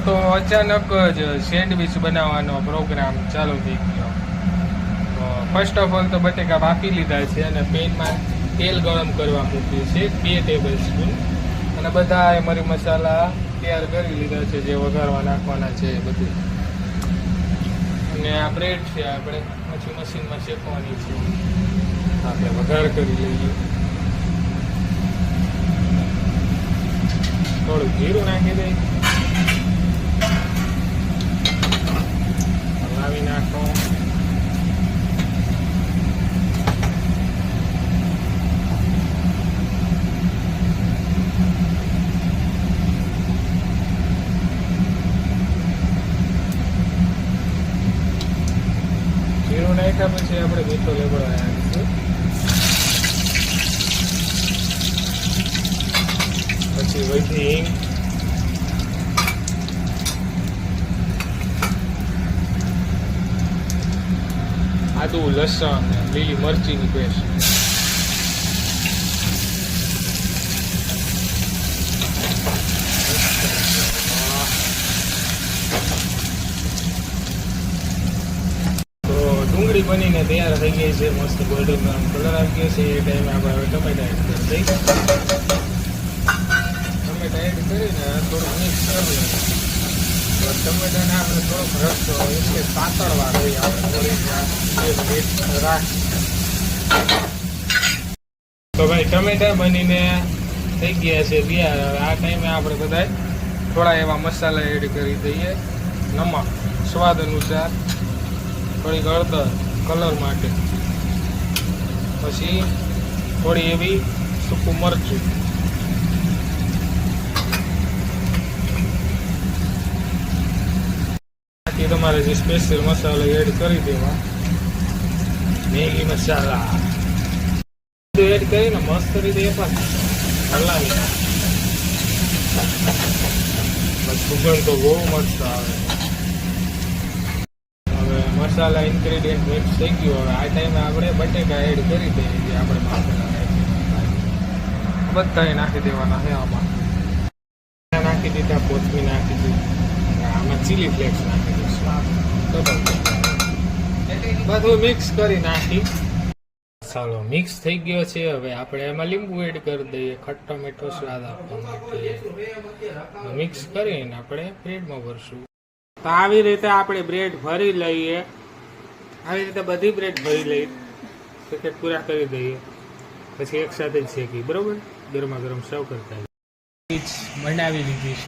તો અચાનક જ સેન્ડવિચ બનાવવાનો પ્રોગ્રામ ચાલુ થઈ ગયો. તો ફર્સ્ટ ઓફ ઓલ તો બટેકા બાફી લીધા છે અને પેનમાં તેલ ગરમ કરવા મૂક્યું છે 2 ટેબલ સ્પૂન અને બધા મરી મસાલા તૈયાર કરી લીધા છે જે વઘારવા નાખવાના છે એ બધું. અને આ બ્રેડ છે આપણે પછી મશીનમાં શેકવાની છે. આપણે વઘાર કરી લઈએ. થોડું જીરું નાખી દઈએ. હલાવી નાખો. જીરું નાખ્યા પછી આપણે મીઠો લેબડો નાખીશું. પછી વધી હિંગ, આદુ, લસણ, લીલી મરચીની પેસ્ટ. તો ડુંગળી બનીને તૈયાર થઈ ગઈ છે. મસ્ત ગોલ્ડન બ્રાઉન કલર આવી ગયો છે. એ ટાઈમે આપણે હવે ટમેટા એડ કરી દઈએ. ટમેટા એડ કરીને થોડુંક મિક્સ કરી લઈએ. ટમેટાને આપણે થોડોક રસો એટલે પાતળવા દઈએ. આપણે થોડીક રાખ. તો ભાઈ ટમેટા બનીને થઈ ગયા છે તૈયાર. આ ટાઈમે આપણે બધા થોડા એવા મસાલા એડ કરી દઈએ. નમક સ્વાદ અનુસાર, થોડીક હળદર કલર માટે, પછી થોડી એવી સૂકું મરચું, તમારે જે સ્પેશિયલ મસાલા એડ કરી દેવા. મેગી મસાલા એડ કરીને મસ્ત રીતે હલાવી સુગંધ તો બહુ મસ્ત આવે. હવે મસાલા ઇન્ગ્રેડિયન્ટ મિક્સ થઈ ગયું. હવે આ ટાઈમે આપણે બટેકા એડ કરી દઈએ જે આપણે બાફેલા બધા નાખી દેવાના છે. આમાં નાખી દીધા, કોથમીર નાખી દીધી, આમાં ચીલી ફ્લેક્સ નાખી દઈશું. બધું મિક્સ કરી નાખી. મસાલો મિક્સ થઈ ગયો છે. હવે આપણે એમાં લીંબુ એડ કરી દઈએ ખટ્ટો મીઠો સ્વાદ આપવા માટે. મિક્સ કરીને આપણે બ્રેડમાં ભરશું. તો આવી રીતે આપણે બ્રેડ ભરી લઈએ. આવી રીતે બધી બ્રેડ ભરી લઈએ. પેકેટ પૂરા કરી દઈએ. પછી એક સાથે જ શેકી. બરોબર, ગરમા ગરમ સર્વ કરતા બનાવી લીધી.